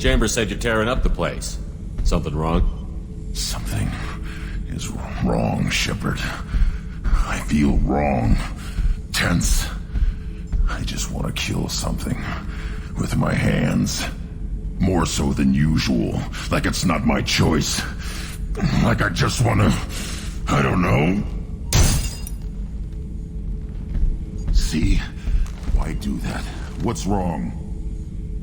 Chambers said you're tearing up the place. Something wrong? Something is wrong, Shepard. I feel wrong. Tense. I just want to kill something. With my hands. More so than usual. Like it's not my choice. Like I just want to... I don't know. See? Why do that? What's wrong?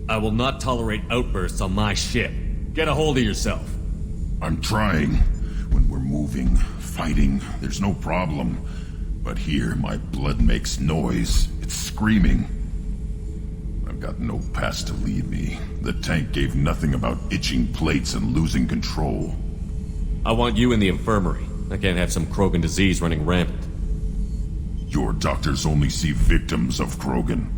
I will not tolerate outbursts on my ship. Get a hold of yourself. I'm trying. When we're moving, fighting, there's no problem. But here, my blood makes noise. It's screaming. I've got no past to lead me. The tank gave nothing about itching plates and losing control. I want you in the infirmary. I can't have some Krogan disease running rampant. Your doctors only see victims of Krogan.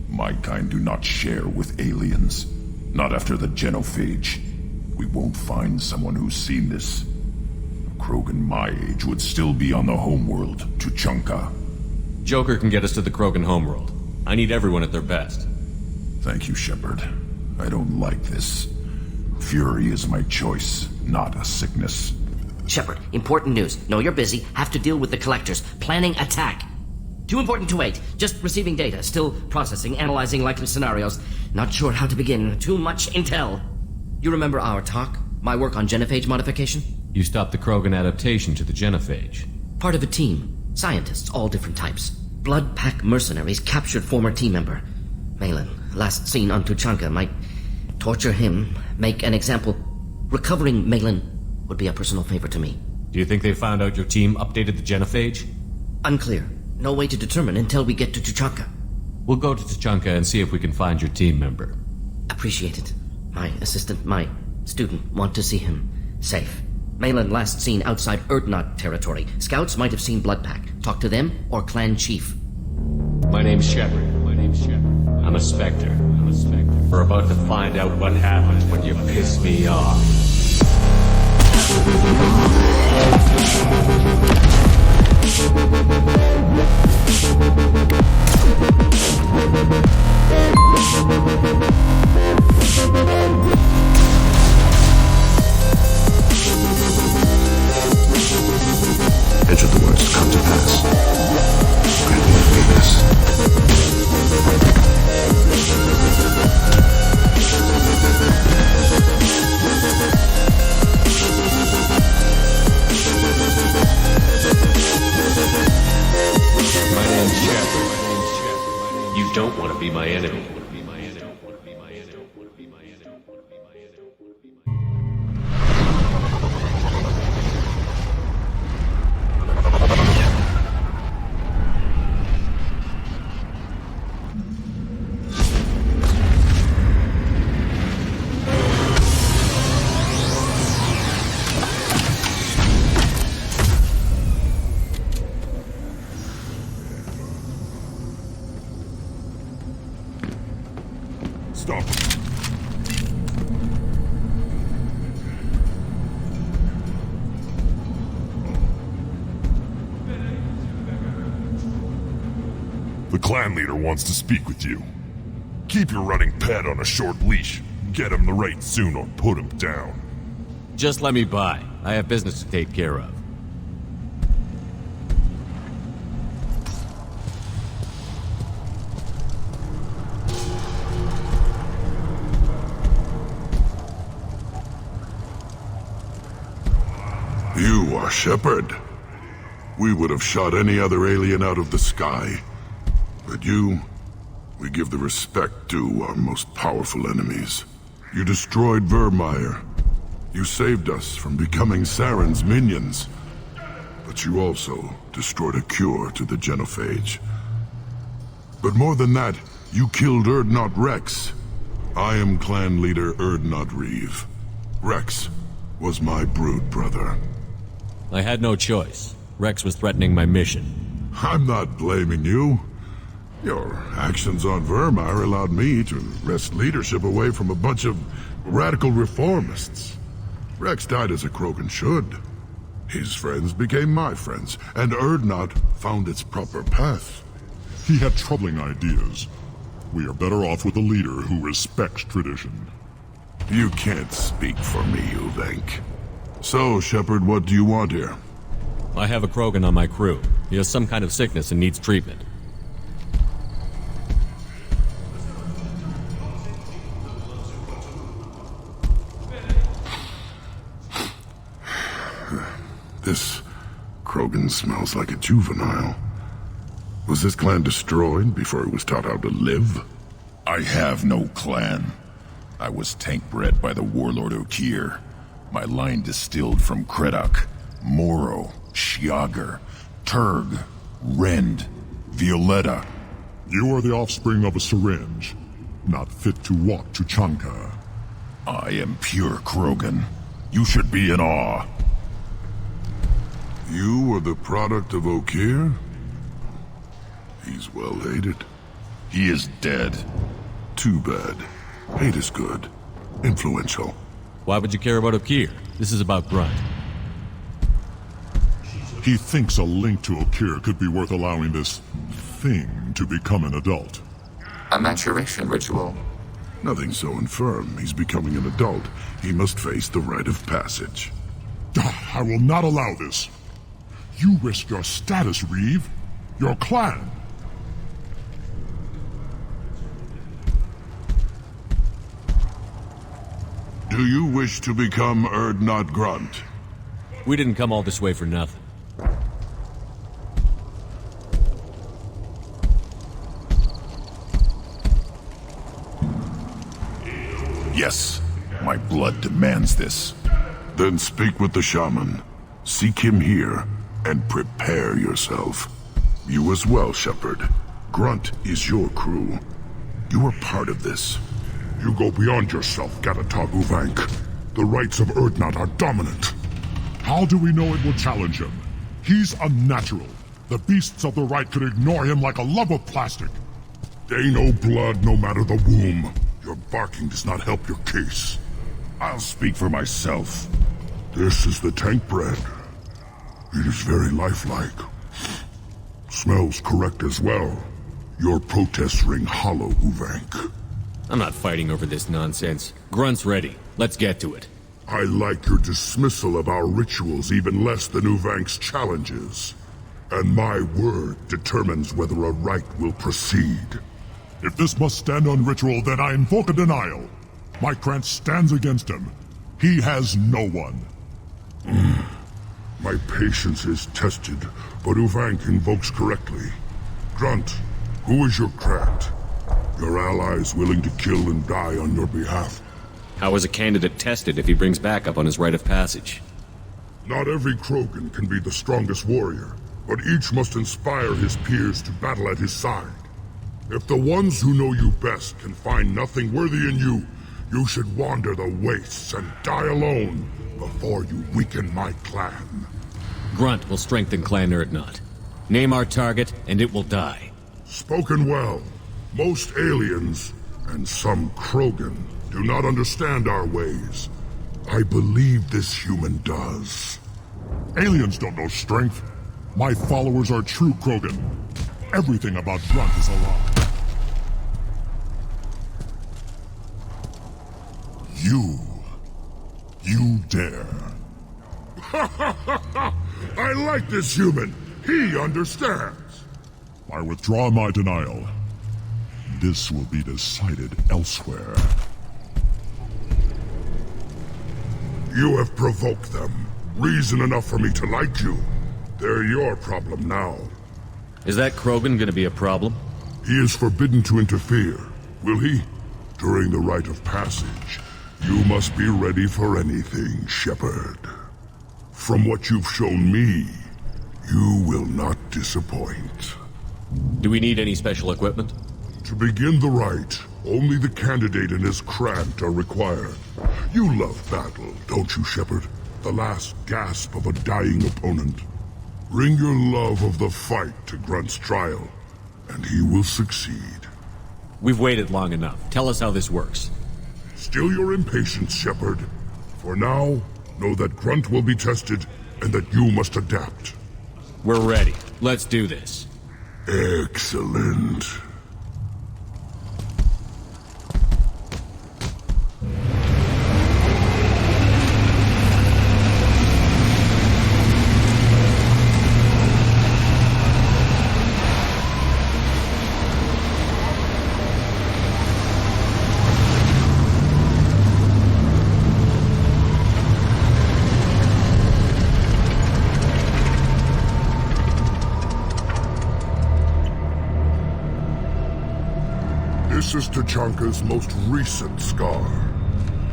My kind do not share with aliens. Not after the genophage. We won't find someone who's seen this. A Krogan my age would still be on the homeworld, Tuchanka. Joker can get us to the Krogan homeworld. I need everyone at their best. Thank you, Shepard. I don't like this. Fury is my choice, not a sickness. Shepard, important news. Know you're busy. Have to deal with the collectors. Planning attack. Too important to wait. Just receiving data. Still processing, analyzing likely scenarios. Not sure how to begin. Too much intel. You remember our talk? My work on genophage modification? You stopped the Krogan adaptation to the genophage. Part of a team. Scientists, all different types. Blood Pack mercenaries captured former team member. Malin, last seen on Tuchanka, might torture him, make an example. Recovering Malin would be a personal favor to me. Do you think they found out your team updated the genophage? Unclear. No way to determine until we get to Tuchanka. We'll go to Tuchanka and see if we can find your team member. Appreciate it. My assistant, my student, want to see him safe. Malin last seen outside Erdnot territory. Scouts might have seen Bloodpack. Talk to them or clan chief. My name's Shepard. I'm a Spectre. We're about to find out what happens when you piss me off. Edge of the words come to pass. Grant me forgiveness. My name's Shepard. You don't want to be my enemy. Stop. The clan leader wants to speak with you. Keep your running pet on a short leash. Get him the right soon or put him down. Just let me by. I have business to take care of. You are Shepard. We would have shot any other alien out of the sky. But you, we give the respect due our most powerful enemies. You destroyed Vermeer. You saved us from becoming Saren's minions. But you also destroyed a cure to the genophage. But more than that, you killed Erdnot Rex. I am clan leader Erdnot Reeve. Rex was my brood brother. I had no choice. Rex was threatening my mission. I'm not blaming you. Your actions on Vermeer allowed me to wrest leadership away from a bunch of radical reformists. Rex died as a Krogan should. His friends became my friends, and Erdnot found its proper path. He had troubling ideas. We are better off with a leader who respects tradition. You can't speak for me, Uvenk. So, Shepard, what do you want here? I have a Krogan on my crew. He has some kind of sickness and needs treatment. This Krogan smells like a juvenile. Was this clan destroyed before it was taught how to live? I have no clan. I was tank bred by the warlord Okier. My line distilled from Kredok, Moro, Shiagar, Turg, Rend, Violetta. You are the offspring of a syringe, not fit to walk Tuchanka. I am pure Krogan. You should be in awe. You were the product of Okier? He's well hated. He is dead. Too bad. Hate is good. Influential. Why would you care about Okier? This is about Grunt. He thinks a link to Okier could be worth allowing this thing to become an adult. A maturation ritual. Nothing so infirm. He's becoming an adult. He must face the rite of passage. I will not allow this. You risk your status, Reeve. Your clan. Do you wish to become not Grunt? We didn't come all this way for nothing. Yes, my blood demands this. Then speak with the shaman. Seek him here, and prepare yourself. You as well, Shepard. Grunt is your crew. You are part of this. You go beyond yourself, Gatatog Uvank. The rights of Urdnot are dominant. How do we know it will challenge him? He's unnatural. The beasts of the right could ignore him like a lump of plastic. They know blood no matter the womb. Your barking does not help your case. I'll speak for myself. This is the tank bread. It is very lifelike. Smells correct as well. Your protests ring hollow, Uvank. I'm not fighting over this nonsense. Grunt's ready. Let's get to it. I like your dismissal of our rituals even less than Uvank's challenges. And my word determines whether a rite will proceed. If this must stand on ritual, then I invoke a denial. My Krant stands against him. He has no one. My patience is tested, but Uvank invokes correctly. Grunt, who is your Krant? Your allies willing to kill and die on your behalf. How is a candidate tested if he brings backup on his rite of passage? Not every Krogan can be the strongest warrior, but each must inspire his peers to battle at his side. If the ones who know you best can find nothing worthy in you, you should wander the wastes and die alone before you weaken my clan. Grunt will strengthen Clan Urdnot. Name our target, and it will die. Spoken well. Most aliens, and some Krogan, do not understand our ways. I believe this human does. Aliens don't know strength. My followers are true Krogan. Everything about Grunt is a lie. You dare. I like this human. He understands. I withdraw my denial. This will be decided elsewhere. You have provoked them. Reason enough for me to like you. They're your problem now. Is that Krogan gonna be a problem? He is forbidden to interfere, will he? During the rite of passage, you must be ready for anything, Shepard. From what you've shown me, you will not disappoint. Do we need any special equipment? To begin the rite, only the candidate and his Krant are required. You love battle, don't you, Shepard? The last gasp of a dying opponent. Bring your love of the fight to Grunt's trial, and he will succeed. We've waited long enough. Tell us how this works. Still your impatience, Shepard. For now, know that Grunt will be tested, and that you must adapt. We're ready. Let's do this. Excellent. This is Tachanka's most recent scar.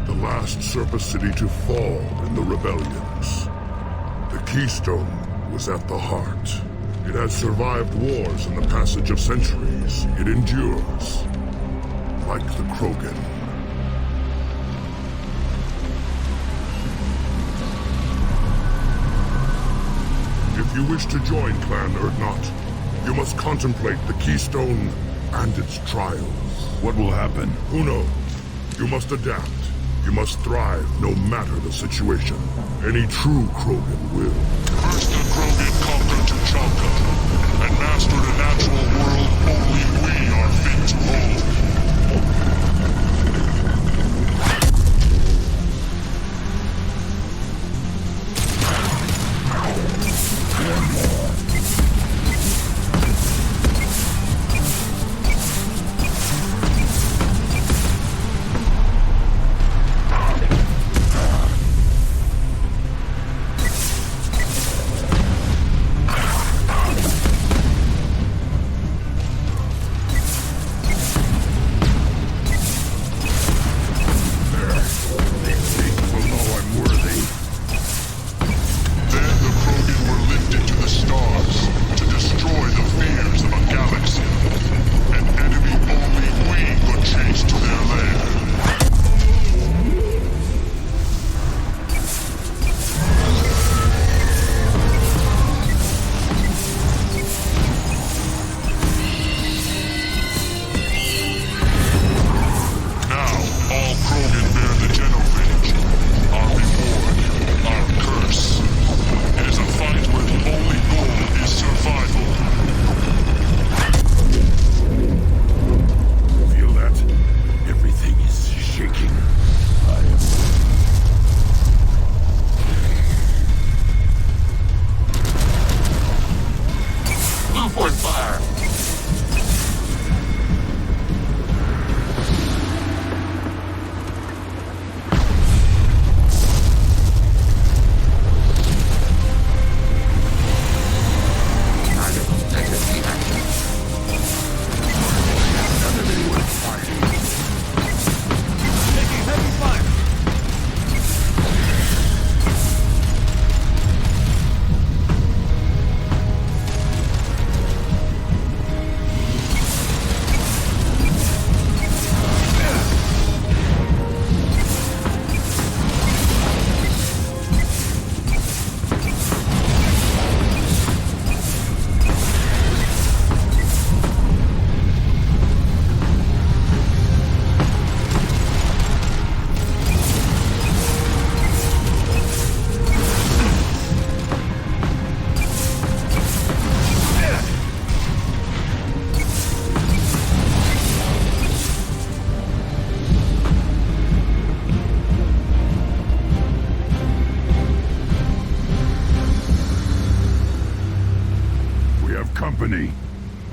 The last Surface City to fall in the rebellions. The Keystone was at the heart. It has survived wars and the passage of centuries. It endures. Like the Krogan. If you wish to join Clan Urdnot, you must contemplate the Keystone and its trials. What will happen? Who knows? You must adapt. You must thrive no matter the situation. Any true Krogan will. First the Krogan conquered Tachanka and mastered a natural world only we are fit to hold.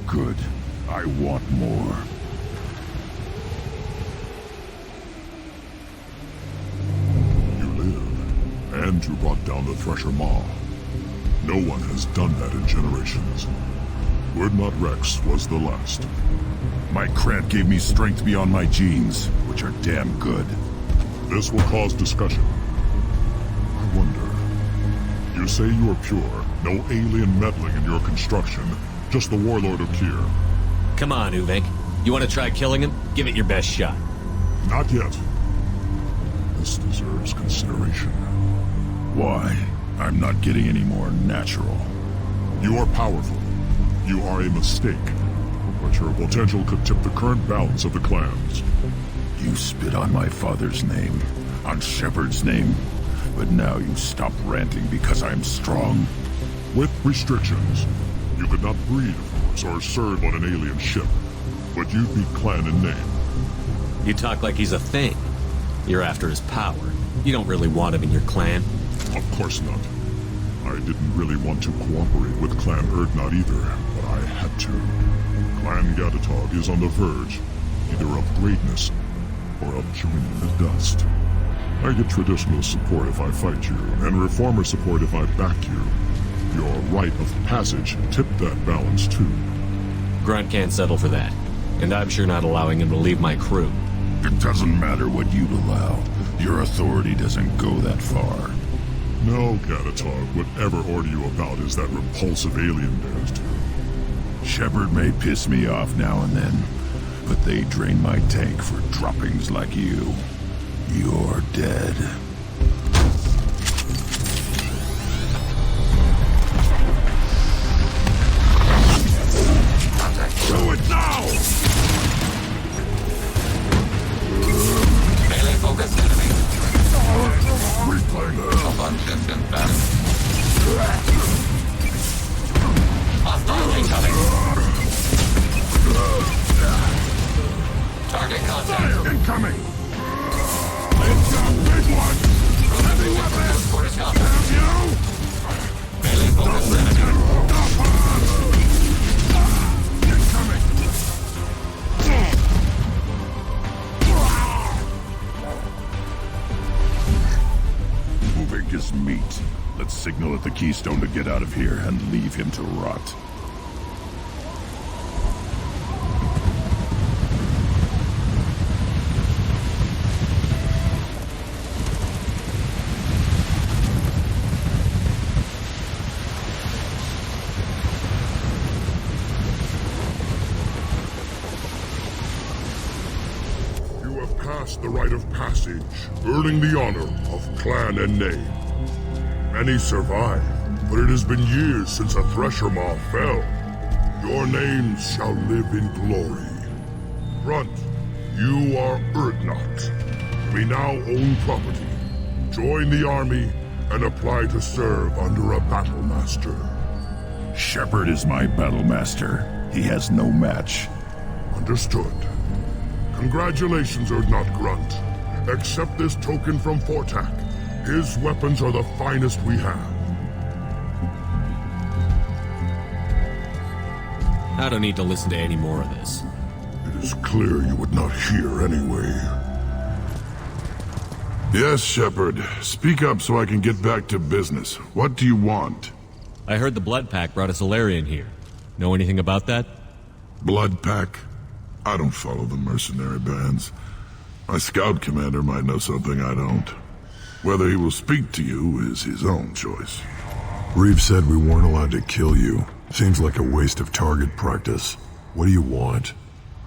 Good. I want more. You live, and you brought down the Thresher Maw. No one has done that in generations. Urdnot Rex was the last. My Krant gave me strength beyond my genes, which are damn good. This will cause discussion. I wonder. You say you are pure, no alien meddling in your construction, just the warlord of Kier. Come on, Uvink. You want to try killing him? Give it your best shot. Not yet. This deserves consideration. Why? I'm not getting any more natural. You are powerful. You are a mistake. But your potential could tip the current balance of the clans. You spit on my father's name, on Shepard's name, but now you stop ranting because I'm strong. With restrictions. You could not breed, of course, or serve on an alien ship. But you'd be clan in name. You talk like he's a thing. You're after his power. You don't really want him in your clan. Of course not. I didn't really want to cooperate with Clan Urdnot either, but I had to. Clan Gatatog is on the verge, either of greatness or of joining the dust. I get traditional support if I fight you, and reformer support if I back you. Your rite of passage tipped that balance too. Grunt can't settle for that. And I'm sure not allowing him to leave my crew. It doesn't matter what you'd allow. Your authority doesn't go that far. No, Gatatog, whatever order you about is that repulsive alien dares to. Shepard may piss me off now and then, but they drain my tank for droppings like you. You're dead. Do it now! Melee focus enemy. Replay. Abundant in battle. Hostile incoming. Target contact. Incoming! Incoming! Big one! Heavy weapon! Force contact. You! Melee focus enemy. Incoming! Moving is meat. Let's signal at the keystone to get out of here and leave him to rot. You have passed the rite of passage, earning the honor of clan and name. Many survive, but it has been years since a Thresher Maw fell. Your names shall live in glory. Grunt, you are Urdnot. We now own property. Join the army and apply to serve under a battle master. Shepard is my battle master. He has no match. Understood. Congratulations, Urdnot Grunt. Accept this token from Fortak. His weapons are the finest we have. I don't need to listen to any more of this. It is clear you would not hear anyway. Yes, Shepard. Speak up so I can get back to business. What do you want? I heard the Blood Pack brought a Solarian here. Know anything about that? Blood Pack? I don't follow the mercenary bands. My scout commander might know something I don't. Whether he will speak to you is his own choice. Reeve said we weren't allowed to kill you. Seems like a waste of target practice. What do you want?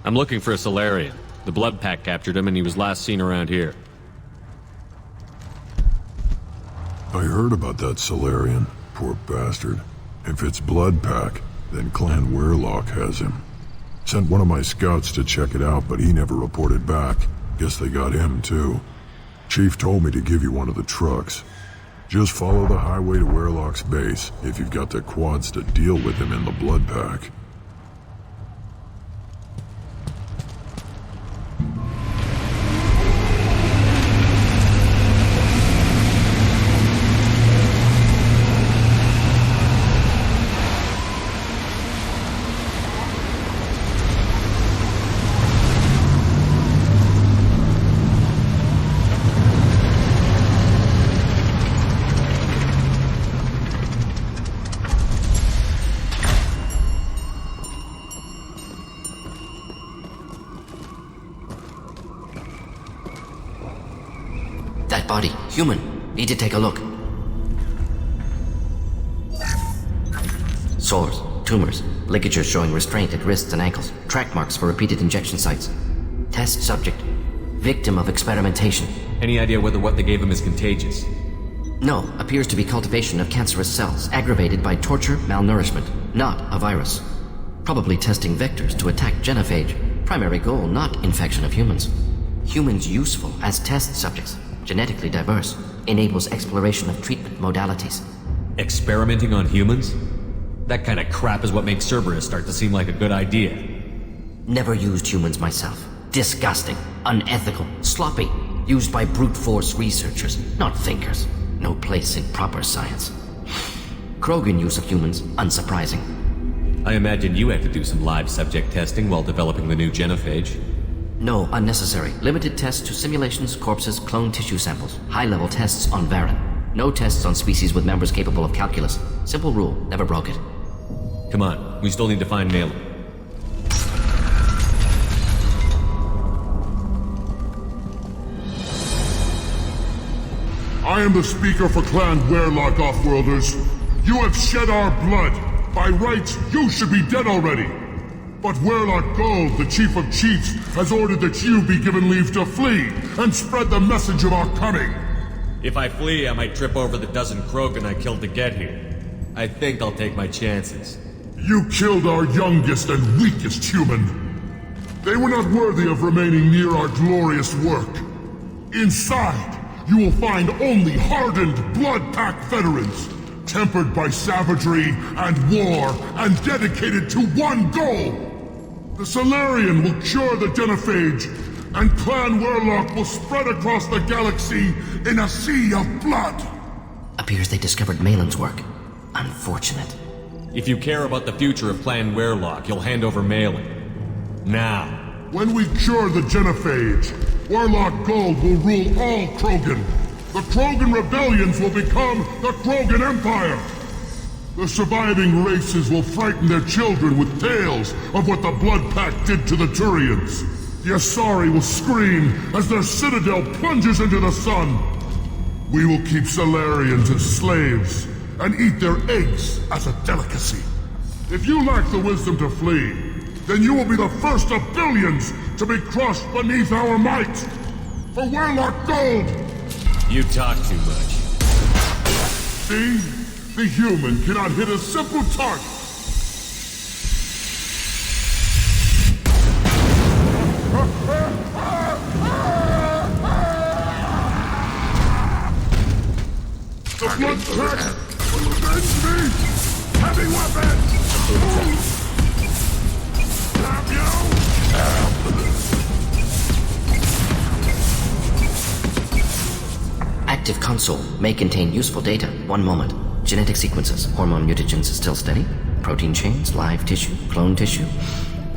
I'm looking for a Solarian. The Blood Pack captured him and he was last seen around here. I heard about that Solarian. Poor bastard. If it's Blood Pack, then Clan Weirlock has him. Sent one of my scouts to check it out, but he never reported back. Guess they got him too. Chief told me to give you one of the trucks. Just follow the highway to Weirlock's base if you've got the quads to deal with him in the Blood Pack. That body, human. Need to take a look. Sores, tumors, ligatures showing restraint at wrists and ankles, track marks for repeated injection sites. Test subject. Victim of experimentation. Any idea whether what they gave him is contagious? No, appears to be cultivation of cancerous cells, aggravated by torture, malnourishment, not a virus. Probably testing vectors to attack genophage. Primary goal, not infection of humans. Humans useful as test subjects. Genetically diverse. Enables exploration of treatment modalities. Experimenting on humans? That kind of crap is what makes Cerberus start to seem like a good idea. Never used humans myself. Disgusting. Unethical. Sloppy. Used by brute force researchers, not thinkers. No place in proper science. Krogan use of humans, unsurprising. I imagine you had to do some live subject testing while developing the new genophage. No, unnecessary. Limited tests to simulations, corpses, cloned tissue samples. High-level tests on Varen. No tests on species with members capable of calculus. Simple rule, never broke it. Come on, we still need to find Malin. I am the speaker for Clan Werelock, Offworlders. You have shed our blood. By rights, you should be dead already. But Werelock Gold, the Chief of Chiefs, has ordered that you be given leave to flee and spread the message of our coming. If I flee, I might trip over the dozen Krogan I killed to get here. I think I'll take my chances. You killed our youngest and weakest human. They were not worthy of remaining near our glorious work. Inside, you will find only hardened, blood-packed veterans, tempered by savagery and war, and dedicated to one goal. The Salarian will cure the Genophage, and Clan Werelock will spread across the galaxy in a sea of blood. Appears they discovered Malin's work. Unfortunate. If you care about the future of Clan Werelock, you'll hand over Malin. Now. When we cure the Genophage, Werelock Gold will rule all Krogan. The Krogan rebellions will become the Krogan Empire. The surviving races will frighten their children with tales of what the Blood Pact did to the Turians. The Asari will scream as their citadel plunges into the sun. We will keep Salarians as slaves and eat their eggs as a delicacy. If you lack the wisdom to flee, then you will be the first of billions to be crushed beneath our might. For Werelock Gold! You talk too much. See? The human cannot hit a simple target. The Blood Pact will avenge me! Heavy weapons! Have you? Active console may contain useful data. One moment. Genetic sequences. Hormone mutagens is still steady. Protein chains, live tissue, clone tissue.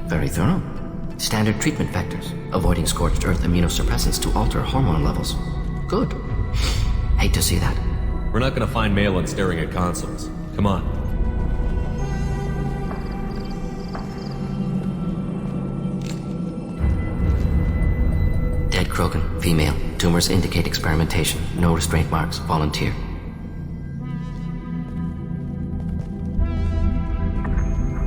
Very thorough. Standard treatment factors. Avoiding scorched earth immunosuppressants to alter hormone levels. Good. Hate to see that. We're not gonna find Malin staring at consoles. Come on. Dead Krogan, female. Tumors indicate experimentation. No restraint marks. Volunteer.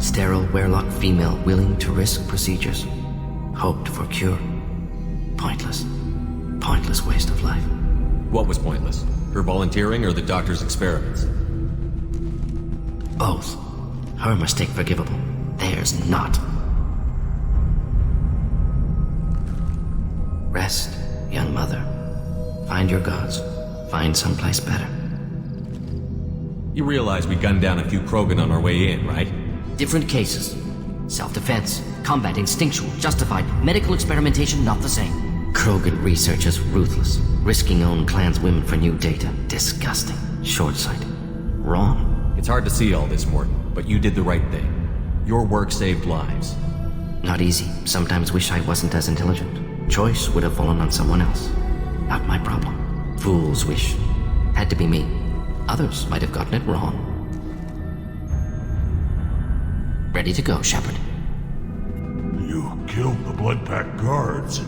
Sterile Werelock female willing to risk procedures. Hoped for cure. Pointless. Pointless waste of life. What was pointless? Her volunteering or the doctor's experiments? Both. Her mistake forgivable. Theirs not. Rest, young mother. Find your gods. Find someplace better. You realize we gunned down a few Krogan on our way in, right? Different cases. Self-defense, combat instinctual, justified. Medical experimentation not the same. Krogan research is ruthless. Risking own clan's women for new data. Disgusting. Short-sighted. Wrong. It's hard to see all this, Mordin, but you did the right thing. Your work saved lives. Not easy. Sometimes wish I wasn't as intelligent. Choice would have fallen on someone else. Not my problem. Fool's wish. Had to be me. Others might have gotten it wrong. Ready to go, Shepard. You killed the Blood Pact guards.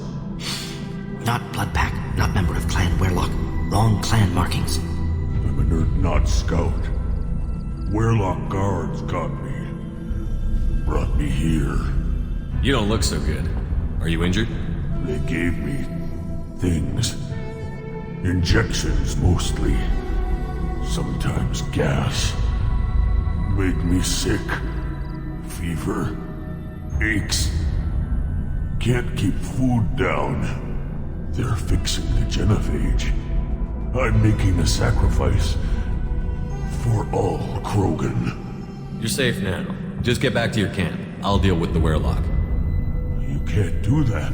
Not Blood Pack, not member of Clan Werelock. Wrong clan markings. I'm an Earth-Not scout. Werelock guards got me. Brought me here. You don't look so good. Are you injured? They gave me things. Injections, mostly. Sometimes gas. Made me sick. Fever. Aches. Can't keep food down. They're fixing the Genophage. I'm making a sacrifice. For all Krogan. You're safe now. Just get back to your camp. I'll deal with the Werelock. You can't do that.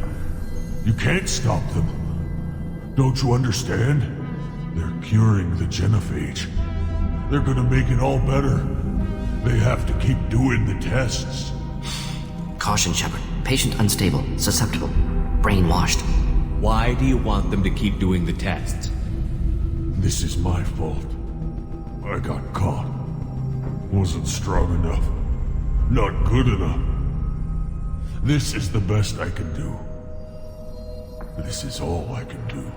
You can't stop them. Don't you understand? They're curing the Genophage. They're gonna make it all better. They have to keep doing the tests. Caution, Shepard. Patient unstable, susceptible, brainwashed. Why do you want them to keep doing the tests? This is my fault. I got caught. Wasn't strong enough. Not good enough. This is the best I can do. This is all I can do.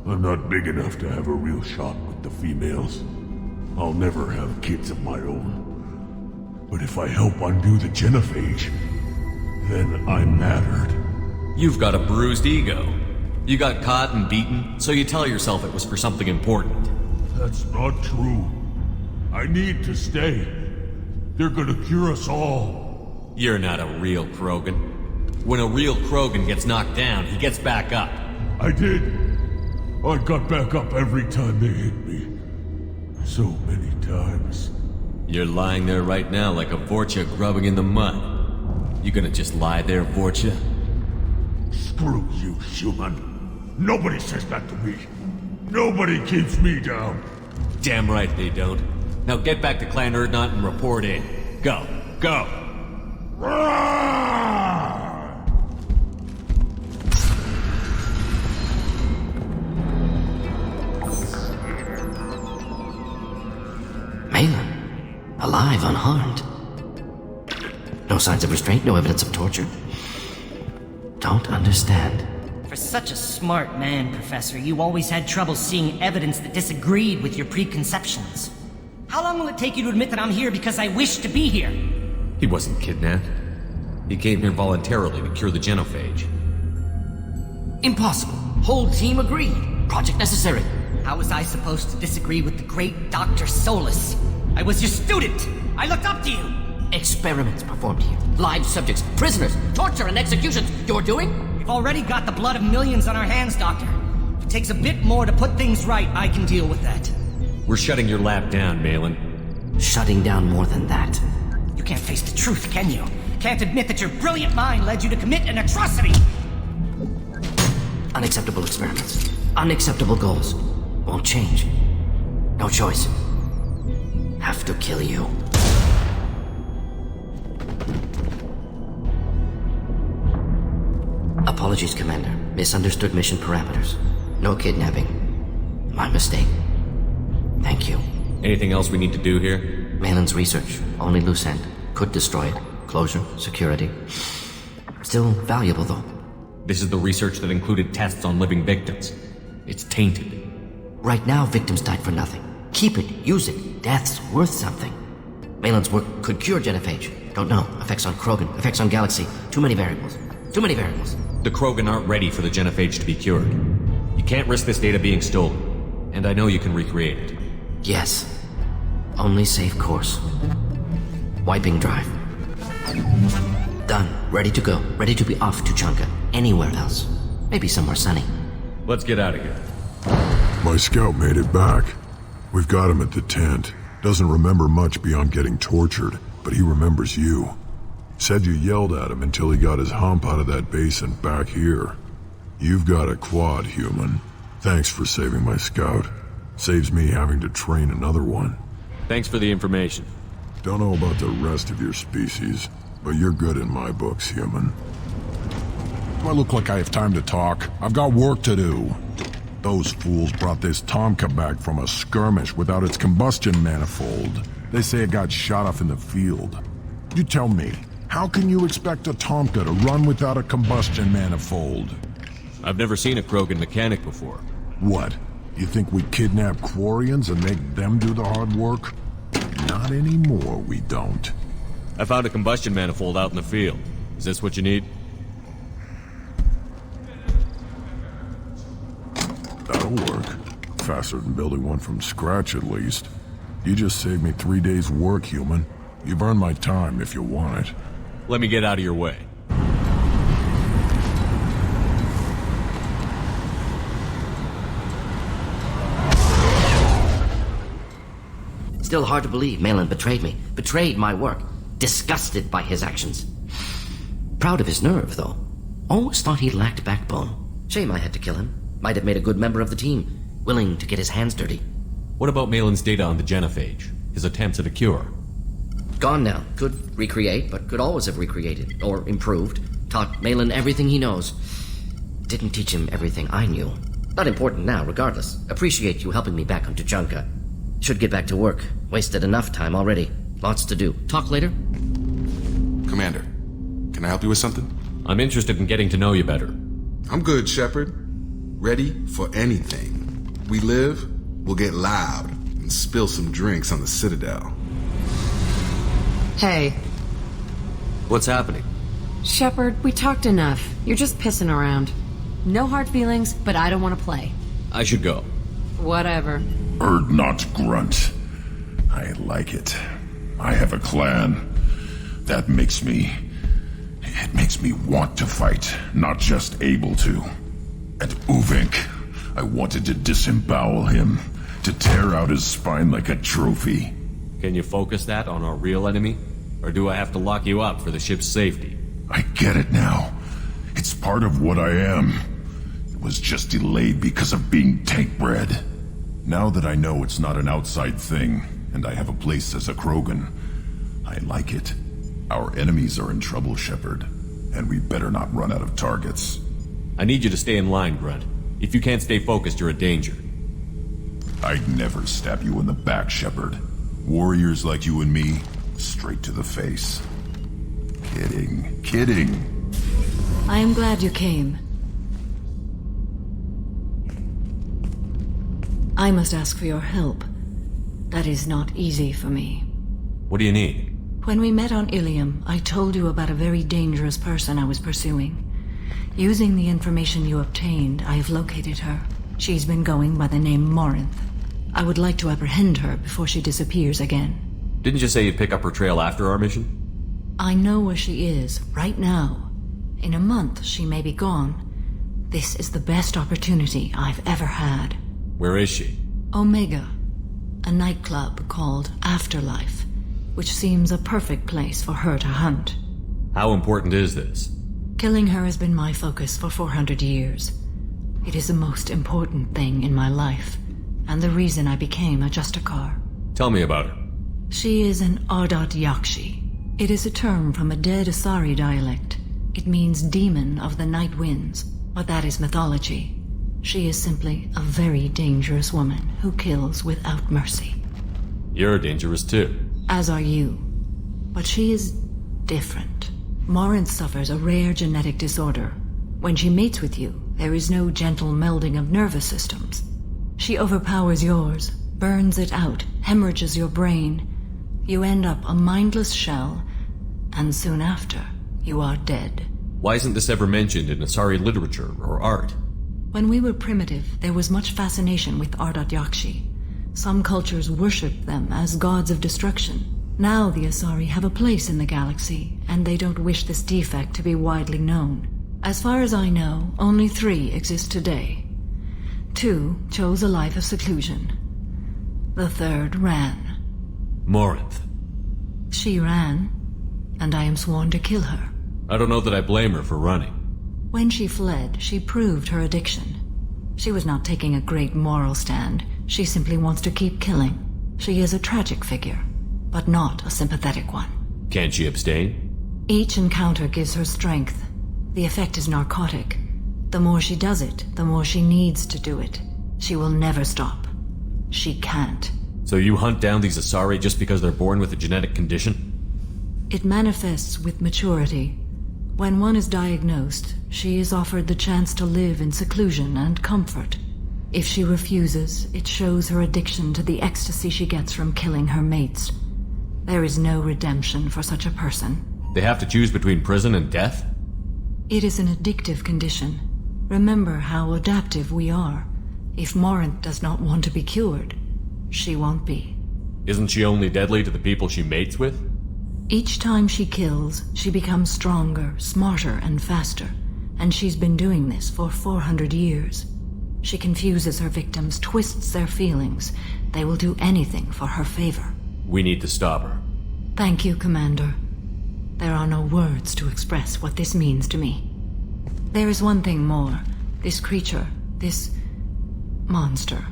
I'm not big enough to have a real shot with the females. I'll never have kids of my own. But if I help undo the genophage, then I'm mattered. You've got a bruised ego. You got caught and beaten, so you tell yourself it was for something important. That's not true. I need to stay. They're gonna cure us all. You're not a real Krogan. When a real Krogan gets knocked down, he gets back up. I did. I got back up every time they hit me. So many times. You're lying there right now like a Vorcha grubbing in the mud. You gonna just lie there, Vorcha? Screw you, human. Nobody says that to me. Nobody keeps me down. Damn right they don't. Now get back to Clan Urdnot and report in. Go. Go! Malin, alive, unharmed. No signs of restraint, no evidence of torture. Don't understand. For such a smart man, Professor, you always had trouble seeing evidence that disagreed with your preconceptions. How long will it take you to admit that I'm here because I wish to be here? He wasn't kidnapped. He came here voluntarily to cure the genophage. Impossible. Whole team agreed. Project necessary. How was I supposed to disagree with the great Dr. Solus? I was your student! I looked up to you! Experiments performed here. Live subjects, prisoners, torture and executions. You're doing? We've already got the blood of millions on our hands, Doctor. If it takes a bit more to put things right, I can deal with that. We're shutting your lab down, Malin. Shutting down more than that. You can't face the truth, can you? Can't admit that your brilliant mind led you to commit an atrocity! Unacceptable experiments. Unacceptable goals. Won't change. No choice. Have to kill you. Apologies, Commander. Misunderstood mission parameters. No kidnapping. My mistake. Thank you. Anything else we need to do here? Malin's research. Only loose end. Could destroy it. Closure. Security. Still valuable, though. This is the research that included tests on living victims. It's tainted. Right now, victims died for nothing. Keep it. Use it. Death's worth something. Malin's work could cure genophage. Don't know. Effects on Krogan. Effects on Galaxy. Too many variables. Too many variables. The Krogan aren't ready for the genophage to be cured. You can't risk this data being stolen. And I know you can recreate it. Yes. Only safe course. Wiping drive. Done. Ready to go. Ready to be off to Chunka. Anywhere else. Maybe somewhere sunny. Let's get out of here. My scout made it back. We've got him at the tent. Doesn't remember much beyond getting tortured, but he remembers you. Said you yelled at him until he got his hump out of that basin back here. You've got a quad, human. Thanks for saving my scout. Saves me having to train another one. Thanks for the information. Don't know about the rest of your species, but you're good in my books, human. Do I look like I have time to talk? I've got work to do. Those fools brought this Tomka back from a skirmish without its combustion manifold. They say it got shot off in the field. You tell me, how can you expect a Tomka to run without a combustion manifold? I've never seen a Krogan mechanic before. What? You think we kidnap Quarians and make them do the hard work? Not anymore, we don't. I found a combustion manifold out in the field. Is this what you need? That'll work. Faster than building one from scratch, at least. You just saved me 3 days' work, human. You've earned my time if you want it. Let me get out of your way. Still hard to believe Malin betrayed me. Betrayed my work. Disgusted by his actions. Proud of his nerve, though. Always thought he lacked backbone. Shame I had to kill him. Might have made a good member of the team. Willing to get his hands dirty. What about Malin's data on the genophage? His attempts at a cure? Gone now. Could recreate, but could always have recreated. Or improved. Taught Malin everything he knows. Didn't teach him everything I knew. Not important now, regardless. Appreciate you helping me back on Tuchanka. Should get back to work. Wasted enough time already. Lots to do. Talk later? Commander, can I help you with something? I'm interested in getting to know you better. I'm good, Shepard. ready for anything. We live, we'll get loud and spill some drinks on the Citadel. Hey. What's happening? Shepard, we talked enough. You're just pissing around. No hard feelings, but I don't want to play. I should go. Whatever. Not grunt. I like it. I have a clan. That makes me... It makes me want to fight, not just able to. At Uvink, I wanted to disembowel him, to tear out his spine like a trophy. Can you focus that on our real enemy? Or do I have to lock you up for the ship's safety? I get it now. It's part of what I am. It was just delayed because of being tank-bred. Now that I know it's not an outside thing, and I have a place as a Krogan, I like it. Our enemies are in trouble, Shepard, and we better not run out of targets. I need you to stay in line, Grunt. If you can't stay focused, you're a danger. I'd never stab you in the back, Shepard. Warriors like you and me, straight to the face. Kidding. I am glad you came. I must ask for your help. That is not easy for me. What do you need? When we met on Ilium, I told you about a very dangerous person I was pursuing. Using the information you obtained, I have located her. She's been going by the name Morinth. I would like to apprehend her before she disappears again. Didn't you say you'd pick up her trail after our mission? I know where she is, right now. In a month, she may be gone. This is the best opportunity I've ever had. Where is she? Omega, a nightclub called Afterlife, which seems a perfect place for her to hunt. How important is this? Killing her has been my focus for 400 years. It is the most important thing in my life, and the reason I became a Justicar. Tell me about her. She is an Ardat Yakshi. It is a term from a dead Asari dialect. It means demon of the night winds, but that is mythology. She is simply a very dangerous woman who kills without mercy. You're dangerous too. As are you. But she is different. Morinth suffers a rare genetic disorder. When she mates with you, there is no gentle melding of nervous systems. She overpowers yours, burns it out, hemorrhages your brain. You end up a mindless shell, and soon after, you are dead. Why isn't this ever mentioned in Asari literature or art? When we were primitive, there was much fascination with Ardat Yakshi. Some cultures worshipped them as gods of destruction. Now the Asari have a place in the galaxy, and they don't wish this defect to be widely known. As far as I know, only 3 exist today. 2 chose a life of seclusion. The 3rd ran. Morinth. She ran, and I am sworn to kill her. I don't know that I blame her for running. When she fled, she proved her addiction. She was not taking a great moral stand. She simply wants to keep killing. She is a tragic figure, but not a sympathetic one. Can't she abstain? Each encounter gives her strength. The effect is narcotic. The more she does it, the more she needs to do it. She will never stop. She can't. So you hunt down these Asari just because they're born with a genetic condition? It manifests with maturity. When one is diagnosed, she is offered the chance to live in seclusion and comfort. If she refuses, it shows her addiction to the ecstasy she gets from killing her mates. There is no redemption for such a person. They have to choose between prison and death? It is an addictive condition. Remember how adaptive we are. If Morinth does not want to be cured, she won't be. Isn't she only deadly to the people she mates with? Each time she kills, she becomes stronger, smarter, and faster. And she's been doing this for 400 years. She confuses her victims, twists their feelings. They will do anything for her favor. We need to stop her. Thank you, Commander. There are no words to express what this means to me. There is one thing more. This creature, this monster.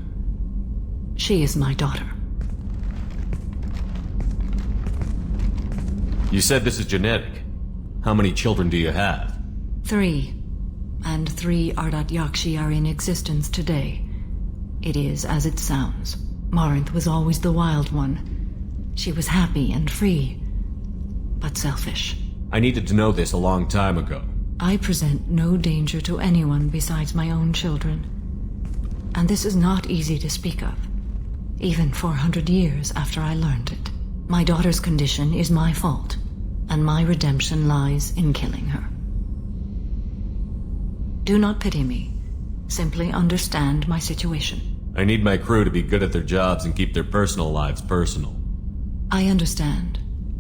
She is my daughter. You said this is genetic. How many children do you have? 3. And 3 Ardat Yakshi are in existence today. It is as it sounds. Morinth was always the wild one. She was happy and free, but selfish. I needed to know this a long time ago. I present no danger to anyone besides my own children. and this is not easy to speak of, even 400 years after I learned it. My daughter's condition is my fault, and my redemption lies in killing her. Do not pity me. Simply understand my situation. I need my crew to be good at their jobs and keep their personal lives personal. I understand.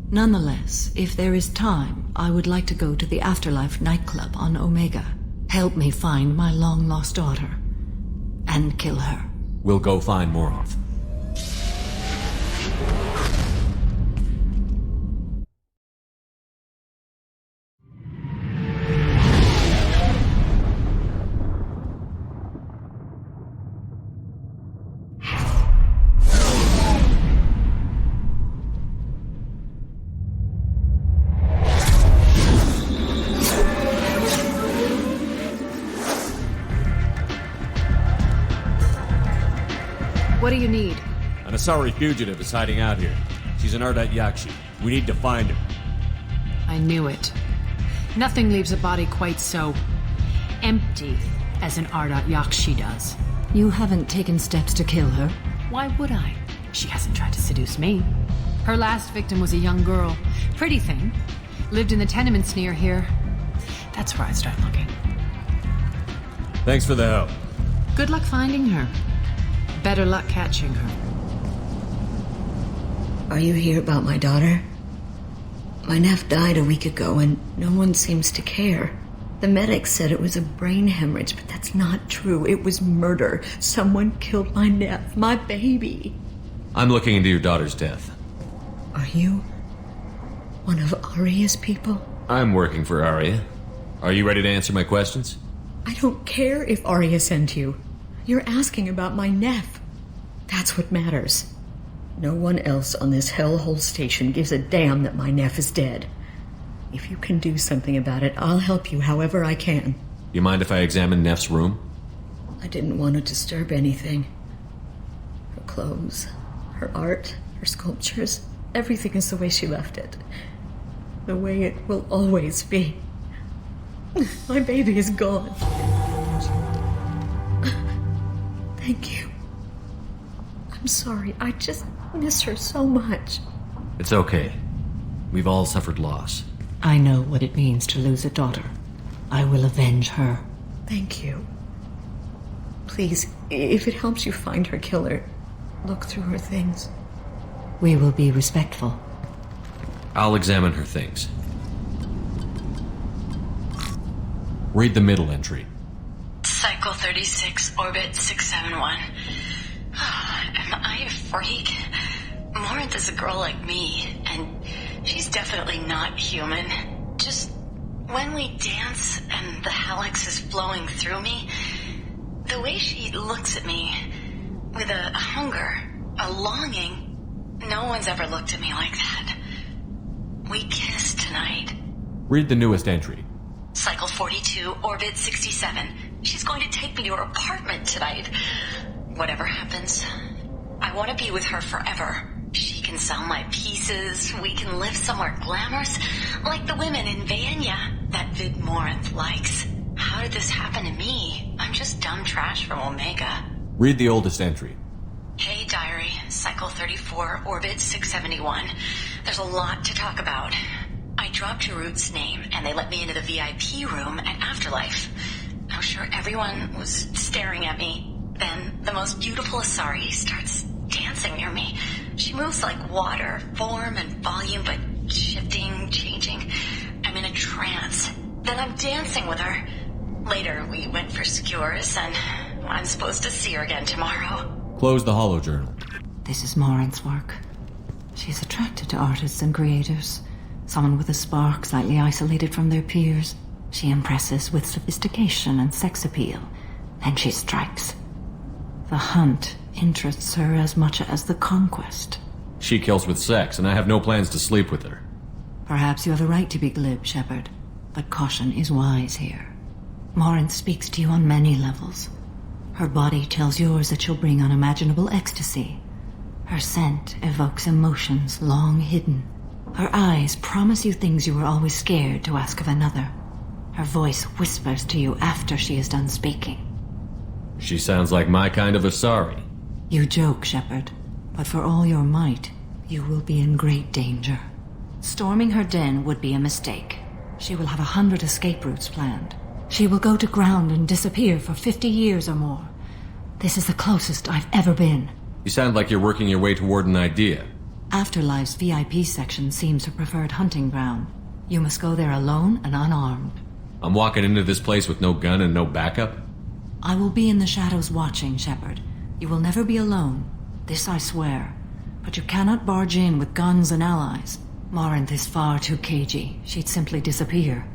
Nonetheless, if there is time, I would like to go to the Afterlife nightclub on Omega. Help me find my long-lost daughter. And kill her. We'll go find Moroth. What do you need? An Asari fugitive is hiding out here. She's an Ardat Yakshi. We need to find her. I knew it. Nothing leaves a body quite so empty as an Ardat Yakshi does. You haven't taken steps to kill her? Why would I? She hasn't tried to seduce me. Her last victim was a young girl. Pretty thing. Lived in the tenements near here. That's where I'd start looking. Thanks for the help. Good luck finding her. Better luck catching her. Are you here about my daughter? My nephew died a week ago and no one seems to care. The medics said it was a brain hemorrhage, but that's not true. It was murder. Someone killed my nephew, my baby. I'm looking into your daughter's death. Are you one of Arya's people? I'm working for Arya. Are you ready to answer my questions? I don't care if Arya sent you. You're asking about my nephew. That's what matters. No one else on this hellhole station gives a damn that my nephew is dead. If you can do something about it, I'll help you however I can. You mind if I examine Neff's room? I didn't want to disturb anything. Her clothes, her art, her sculptures, everything is the way she left it. The way it will always be. My baby is gone. Thank you. I'm sorry, I just miss her so much. It's okay. We've all suffered loss. I know what it means to lose a daughter. I will avenge her. Thank you. Please, if it helps you find her killer, look through her things. We will be respectful. I'll examine her things. Read the middle entry. Cycle 36, orbit 671. Am I a freak? Morinth is a girl like me, and she's definitely not human. Just when we dance and the helix is flowing through me, the way she looks at me with a hunger, a longing, no one's ever looked at me like that. We kissed tonight. Read the newest entry. Cycle 42, orbit 67. She's going to take me to her apartment tonight. Whatever happens, I want to be with her forever. She can sell my pieces. We can live somewhere glamorous, like the women in Vanya that Vid Morinth likes. How did this happen to me? I'm just dumb trash from Omega. Read the oldest entry. Hey, diary. Cycle 34, orbit 671. There's a lot to talk about. I dropped Jarut's name, and they let me into the VIP room at Afterlife. I was sure everyone was staring at me. Then the most beautiful Asari starts dancing near me. She moves like water, form and volume, but shifting, changing. I'm in a trance. Then I'm dancing with her. Later, we went for skewers, and I'm supposed to see her again tomorrow. Close the holo journal. This is Morinth's work. She's attracted to artists and creators. Someone with a spark, slightly isolated from their peers. She impresses with sophistication and sex appeal. Then she strikes. The hunt interests her as much as the conquest. She kills with sex, and I have no plans to sleep with her. Perhaps you have a right to be glib, Shepard, but caution is wise here. Morinth speaks to you on many levels. Her body tells yours that she'll bring unimaginable ecstasy. Her scent evokes emotions long hidden. Her eyes promise you things you were always scared to ask of another. Her voice whispers to you after she is done speaking. She sounds like my kind of Asari. You joke, Shepard, but for all your might, you will be in great danger. Storming her den would be a mistake. She will have 100 escape routes planned. She will go to ground and disappear for 50 years or more. This is the closest I've ever been. You sound like you're working your way toward an idea. Afterlife's VIP section seems her preferred hunting ground. You must go there alone and unarmed. I'm walking into this place with no gun and no backup? I will be in the shadows watching, Shepard. You will never be alone. This I swear. But you cannot barge in with guns and allies. Morinth is far too cagey. She'd simply disappear.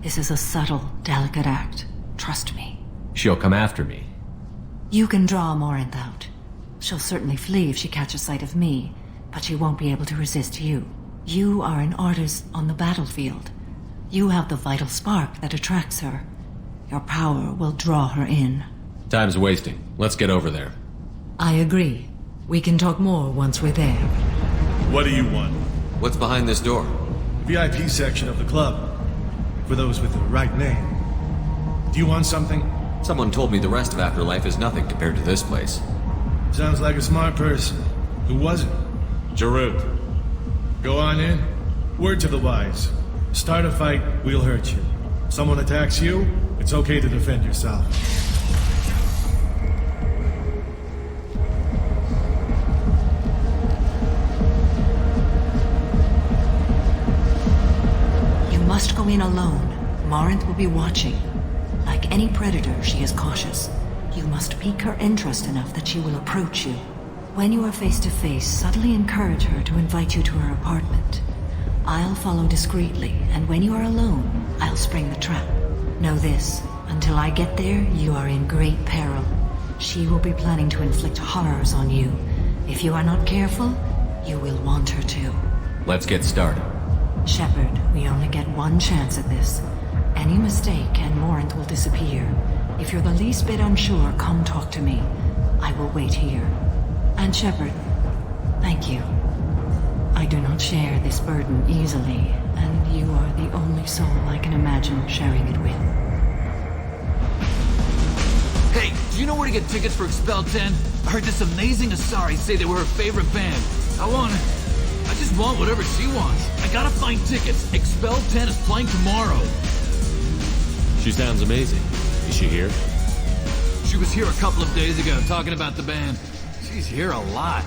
This is a subtle, delicate act. Trust me. She'll come after me. You can draw Morinth out. She'll certainly flee if she catches sight of me, but she won't be able to resist you. You are an artist on the battlefield. You have the vital spark that attracts her. Your power will draw her in. Time's wasting. Let's get over there. I agree. We can talk more once we're there. What do you want? What's behind this door? VIP section of the club. For those with the right name. Do you want something? Someone told me the rest of Afterlife is nothing compared to this place. Sounds like a smart person. Who was it? Jarut. Go on in. Word to the wise. Start a fight, we'll hurt you. Someone attacks you, it's okay to defend yourself. You must go in alone. Morinth will be watching. Like any predator, she is cautious. You must pique her interest enough that she will approach you. When you are face to face, subtly encourage her to invite you to her apartment. I'll follow discreetly, and when you are alone, I'll spring the trap. Know this, until I get there, you are in great peril. She will be planning to inflict horrors on you. If you are not careful, you will want her to. Let's get started. Shepard, we only get one chance at this. Any mistake and Morinth will disappear. If you're the least bit unsure, come talk to me. I will wait here. And Shepard, thank you. I do not share this burden easily, and you are the only soul I can imagine sharing it with. Hey, do you know where to get tickets for Expel 10? I heard this amazing Asari say they were her favorite band. I just want whatever she wants. I gotta find tickets. Expel 10 is playing tomorrow. She sounds amazing. Is she here? She was here a couple of days ago talking about the band. She's here a lot.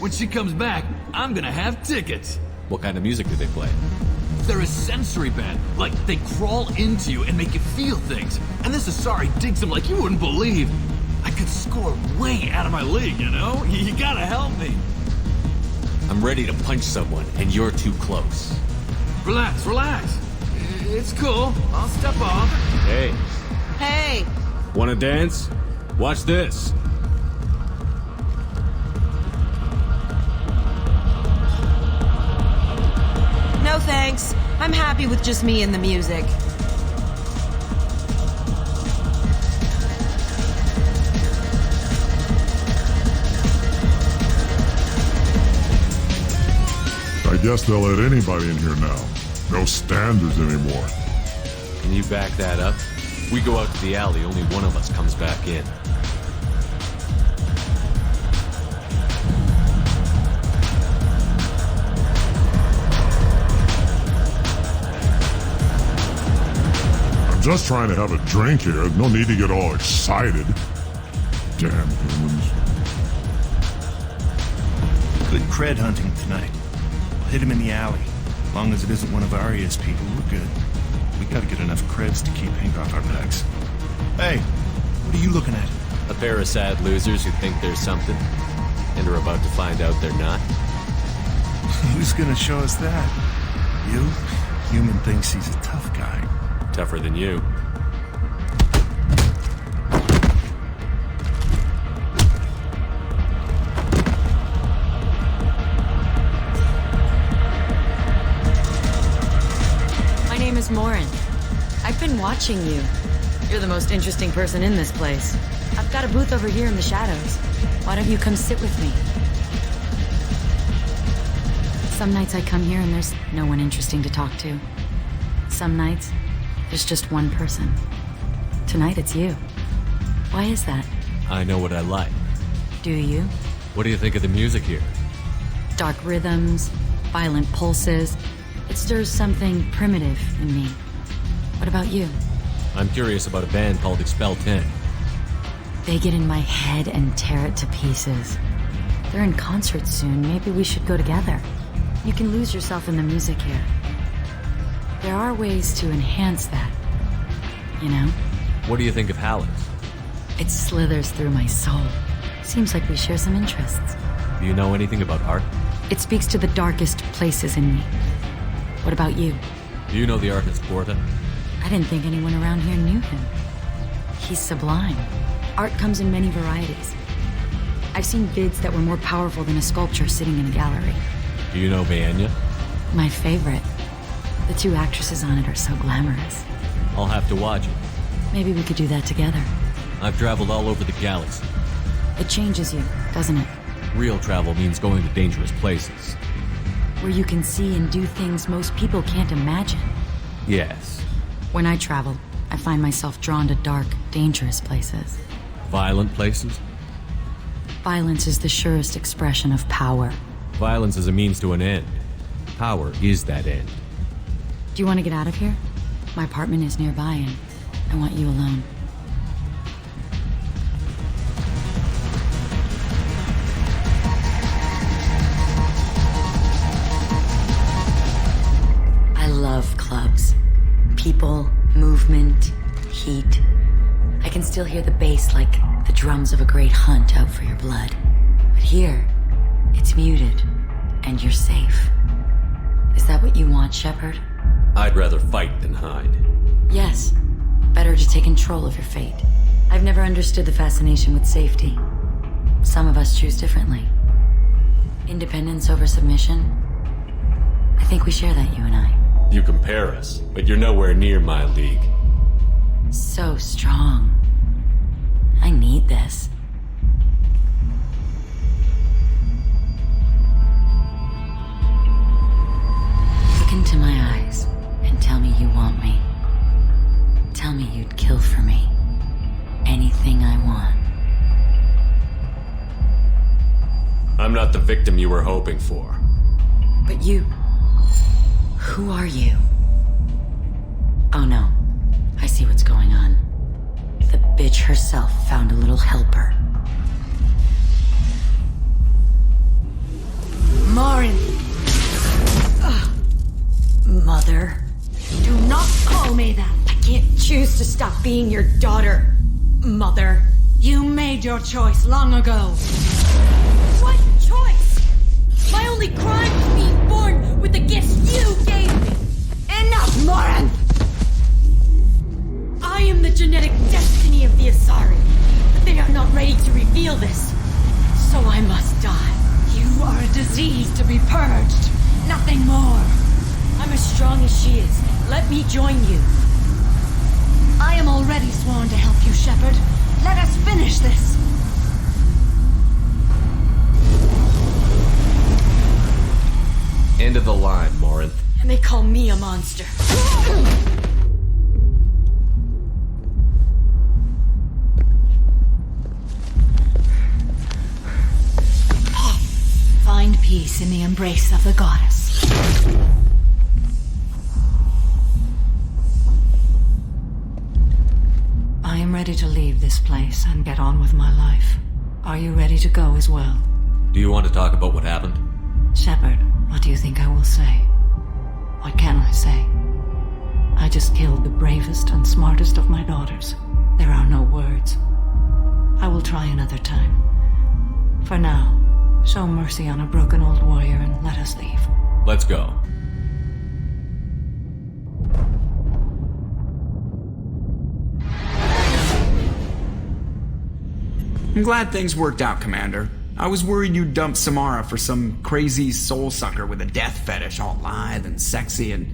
When she comes back, I'm gonna have tickets. What kind of music do they play? They're a sensory band. Like, they crawl into you and make you feel things. And this Asari digs them like you wouldn't believe. I could score way out of my league, you know? You gotta help me. I'm ready to punch someone, and you're too close. Relax, relax. It's cool. I'll step off. Hey. Hey! Wanna dance? Watch this. No thanks. I'm happy with just me and the music. I guess they'll let anybody in here now. No standards anymore. Can you back that up? We go out to the alley, only one of us comes back in. I'm just trying to have a drink here. No need to get all excited. Damn humans. Good cred hunting tonight. We'll hit him in the alley. As long as it isn't one of Arya's people, we're good. We gotta get enough creds to keep Hank off our backs. Hey, what are you looking at? A pair of sad losers who think there's something, and are about to find out they're not. Who's gonna show us that? You? Human thinks he's a tough guy. Tougher than you. My name is Morin. I've been watching you. You're the most interesting person in this place. I've got a booth over here in the shadows. Why don't you come sit with me? Some nights I come here and there's no one interesting to talk to. Some nights, there's just one person. Tonight it's you. Why is that? I know what I like. Do you? What do you think of the music here? Dark rhythms, violent pulses. It stirs something primitive in me. What about you? I'm curious about a band called Expel 10. They get in my head and tear it to pieces. They're in concert soon. Maybe we should go together. You can lose yourself in the music here. There are ways to enhance that, you know? What do you think of Hallett's? It slithers through my soul. Seems like we share some interests. Do you know anything about art? It speaks to the darkest places in me. What about you? Do you know the artist Porta? I didn't think anyone around here knew him. He's sublime. Art comes in many varieties. I've seen vids that were more powerful than a sculpture sitting in a gallery. Do you know Vaenya? My favorite. The two actresses on it are so glamorous. I'll have to watch it. Maybe we could do that together. I've traveled all over the galaxy. It changes you, doesn't it? Real travel means going to dangerous places. Where you can see and do things most people can't imagine. Yes. When I travel, I find myself drawn to dark, dangerous places. Violent places? Violence is the surest expression of power. Violence is a means to an end. Power is that end. Do you want to get out of here? My apartment is nearby and I want you alone. I love clubs. People, movement, heat. I can still hear the bass like the drums of a great hunt out for your blood. But here, it's muted, and you're safe. Is that what you want, Shepard? I'd rather fight than hide. Yes. Better to take control of your fate. I've never understood the fascination with safety. Some of us choose differently. Independence over submission? I think we share that, you and I. You compare us, but you're nowhere near my league. So strong. I need this. Look into my eyes and tell me you want me. Tell me you'd kill for me. Anything I want. I'm not the victim you were hoping for. But you... Who are you? Oh no. I see what's going on. The bitch herself found a little helper. Morin! Mother. Do not call me that. I can't choose to stop being your daughter. Mother. You made your choice long ago. What choice? My only crime was being born with the gifts you gave me. Enough, Morin! I am the genetic destiny of the Asari, but they are not ready to reveal this. So I must die. You are a disease to be purged. Nothing more. I'm as strong as she is. Let me join you. I am already sworn to help you, Shepard. Let us finish this. End of the line, Morin. And they call me a monster. Find peace in the embrace of the goddess. I am ready to leave this place and get on with my life. Are you ready to go as well? Do you want to talk about what happened? Shepard, what do you think I will say? What can I say? I just killed the bravest and smartest of my daughters. There are no words. I will try another time. For now, show mercy on a broken old warrior and let us leave. Let's go. I'm glad things worked out, Commander. I was worried you'd dump Samara for some crazy soul sucker with a death fetish, all lithe and sexy and...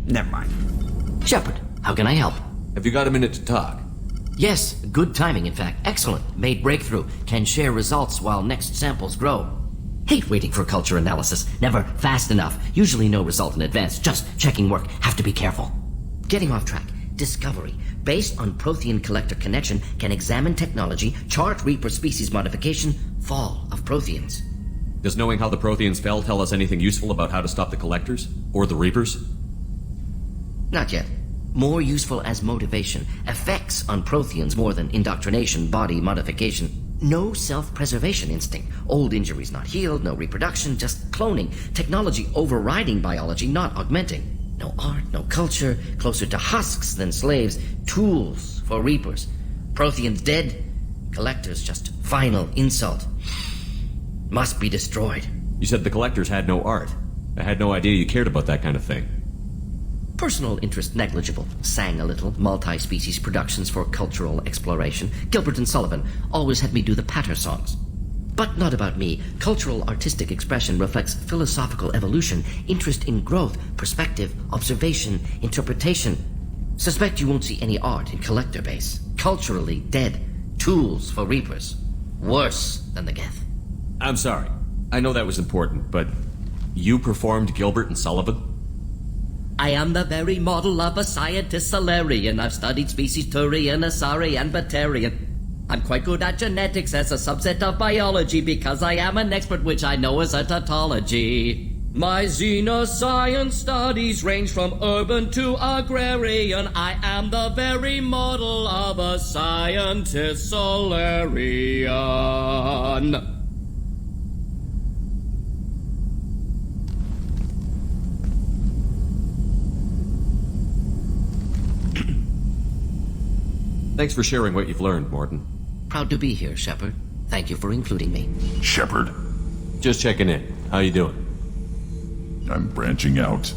Never mind. Shepard, how can I help? Have you got a minute to talk? Yes, good timing, in fact. Excellent. Made breakthrough. Can share results while next samples grow. Hate waiting for culture analysis. Never fast enough. Usually no result in advance. Just checking work. Have to be careful. Getting off track. discovery. Based on Prothean collector connection, can examine technology, chart Reaper species modification, fall of Protheans. Does knowing how the Protheans fell tell us anything useful about how to stop the Collectors? Or the Reapers? Not yet. More useful as motivation. Effects on Protheans more than indoctrination, body modification. No self-preservation instinct. Old injuries not healed, no reproduction, just cloning. Technology overriding biology, not augmenting. No art, no culture, closer to husks than slaves. Tools for Reapers. Protheans dead, Collectors just final insult. Must be destroyed. You said the Collectors had no art. I had no idea you cared about that kind of thing. Personal interest negligible. Sang a little. Multi-species productions for cultural exploration. Gilbert and Sullivan always had me do the patter songs. But not about me. Cultural artistic expression reflects philosophical evolution, interest in growth, perspective, observation, interpretation. Suspect you won't see any art in collector base. Culturally dead. Tools for Reapers. Worse than the Geth. I'm sorry. I know that was important, but you performed Gilbert and Sullivan? I am the very model of a scientist Solarian. I've studied species Turian, Asari, and Batarian. I'm quite good at genetics as a subset of biology because I am an expert which I know as a tautology. My xenoscience studies range from urban to agrarian. I am the very model of a scientist Solarian. Thanks for sharing what you've learned, Mordin. Proud to be here, Shepard. Thank you for including me. Shepard? Just checking in. How you doing? I'm branching out.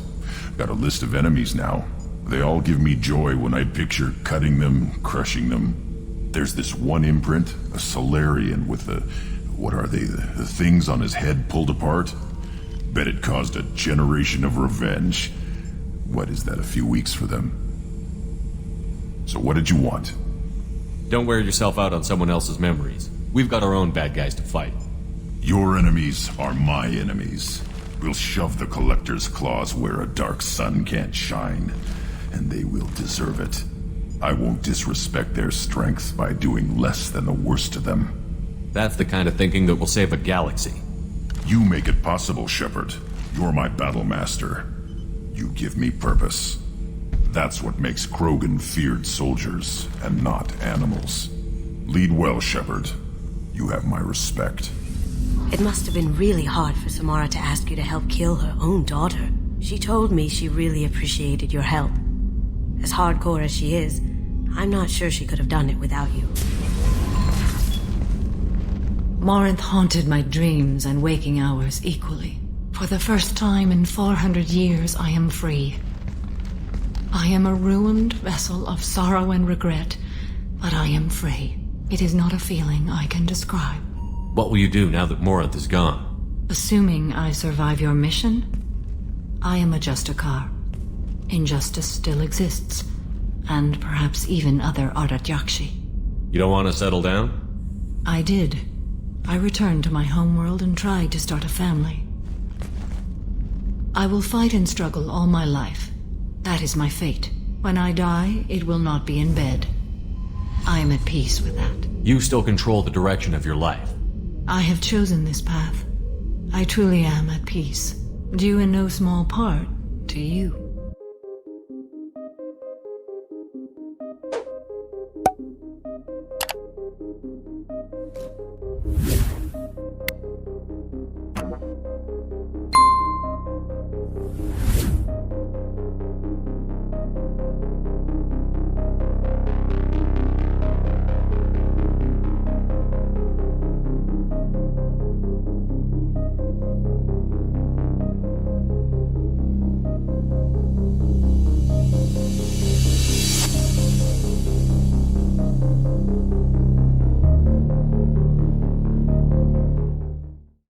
Got a list of enemies now. They all give me joy when I picture cutting them, crushing them. There's this one imprint, a Solarian with the... what are they? The things on his head pulled apart? Bet it caused a generation of revenge. What is that, a few weeks for them? So what did you want? Don't wear yourself out on someone else's memories. We've got our own bad guys to fight. Your enemies are my enemies. We'll shove the Collector's claws where a dark sun can't shine, and they will deserve it. I won't disrespect their strength by doing less than the worst to them. That's the kind of thinking that will save a galaxy. You make it possible, Shepard. You're my battle master. You give me purpose. That's what makes Krogan feared soldiers, and not animals. Lead well, Shepard. You have my respect. It must have been really hard for Samara to ask you to help kill her own daughter. She told me she really appreciated your help. As hardcore as she is, I'm not sure she could have done it without you. Morinth haunted my dreams and waking hours equally. For the first time in 400 years, I am free. I am a ruined vessel of sorrow and regret, but I am free. It is not a feeling I can describe. What will you do now that Morinth is gone? Assuming I survive your mission, I am a Justicar. Injustice still exists, and perhaps even other Ardat Yakshi. You don't want to settle down? I did. I returned to my homeworld and tried to start a family. I will fight and struggle all my life. That is my fate. When I die, it will not be in bed. I am at peace with that. You still control the direction of your life. I have chosen this path. I truly am at peace. Due in no small part to you.